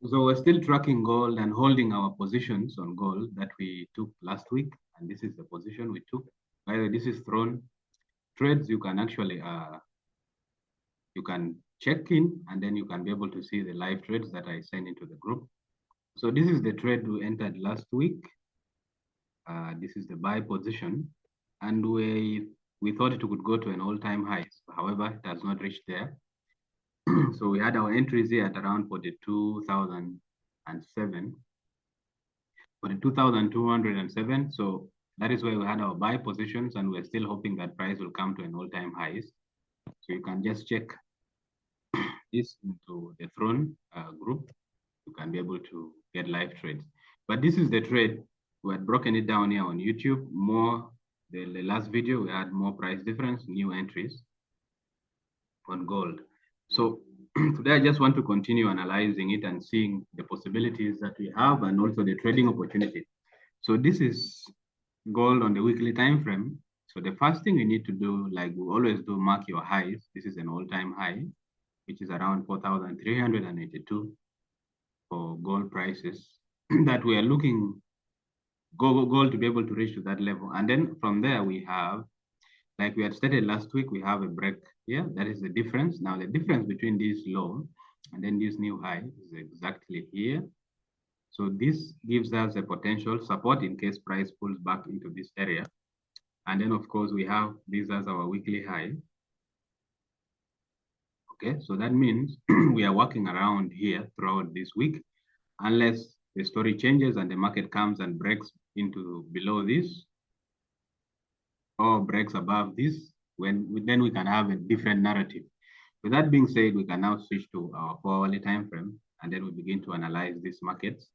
So we're still tracking gold and holding our positions on gold that we took last week. And this is the position we took. By the way, this is thrown trades. You can actually you can check in and then you can be able to see the live trades that I sent into the group. So this is the trade we entered last week. This is the buy position, and we thought it could go to an all-time high. However, it has not reached there. So we had our entries here at around 42,007, 42,207. So that is where we had our buy positions, and we're still hoping that price will come to an all-time highs. So you can just check this into the Throne group. You can be able to get live trades. But this is the trade. We had broken it down here on YouTube. More the last video, we had more price difference, new entries on gold. So today I just want to continue analyzing it and seeing the possibilities that we have and also the trading opportunity. So this is gold on the weekly time frame. So the first thing you need to do, like we always do, mark your highs. This is an all-time high, which is around 4,382 for gold prices that we are looking gold to be able to reach to that level. And then from there we have, like we had stated last week, we have a break here. That is the difference. Now the difference between this low and then this new high is exactly here. So this gives us a potential support in case price pulls back into this area. And then of course we have this as our weekly high. Okay, so that means we are working around here throughout this week, unless the story changes and the market comes and breaks into below this or breaks above this, then we can have a different narrative. With that being said, we can now switch to our 4-hourly time frame, and then we begin to analyze these markets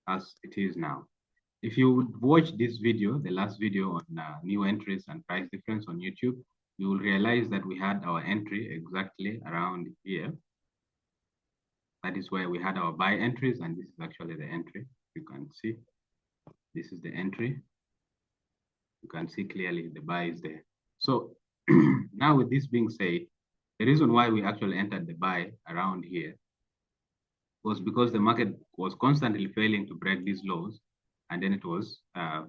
as it is now. If you would watch this video, the last video on new entries and price difference on YouTube, you will realize that we had our entry exactly around here. That is where we had our buy entries, and this is actually the entry. You can see this is the entry. You can see clearly the buy is there. So now with this being said, the reason why we actually entered the buy around here was because the market was constantly failing to break these lows, and then it was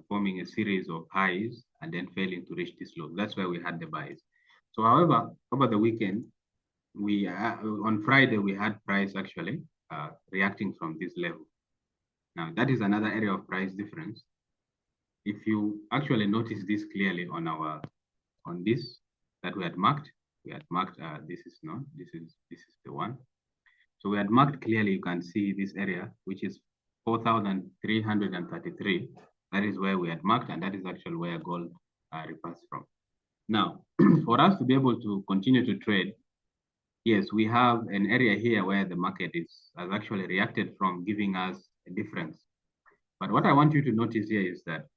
forming a series of highs and then failing to reach this low. That's where we had the buys. So however, over the weekend, we on Friday, we had price actually reacting from this level. Now that is another area of price difference. If you actually notice this clearly on our this that we had marked this is the one. So we had marked clearly, you can see this area, which is 4,333. That is where we had marked, and that is actually where gold reversed from. Now, for us to be able to continue to trade, yes, we have an area here where the market has actually reacted from, giving us a difference. But what I want you to notice here is that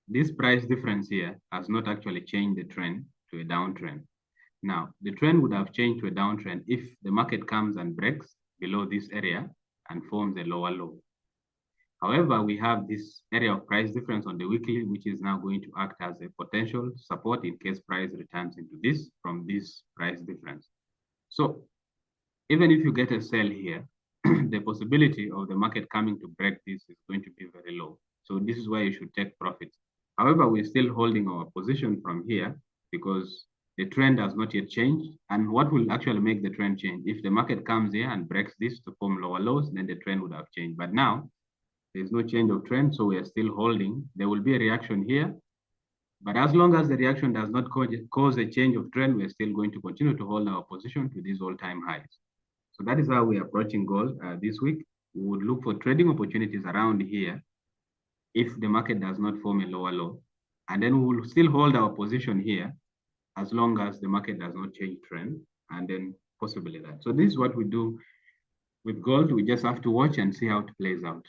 this price difference here has not actually changed the trend to a downtrend. Now, the trend would have changed to a downtrend if the market comes and breaks below this area and forms a lower low. However, we have this area of price difference on the weekly, which is now going to act as a potential support in case price returns into this from this price difference. So even if you get a sell here, the possibility of the market coming to break this is going to be very low. So this is why you should take profits. However, we're still holding our position from here because the trend has not yet changed. And what will actually make the trend change? If the market comes here and breaks this to form lower lows, then the trend would have changed. But now there's no change of trend, so we are still holding. There will be a reaction here. But as long as the reaction does not cause a change of trend, we're still going to continue to hold our position to these all-time highs. So that is how we're approaching gold this week. We would look for trading opportunities around here if the market does not form a lower low. And then we will still hold our position here as long as the market does not change trend, and then possibly that. So this is what we do with gold. We just have to watch and see how it plays out.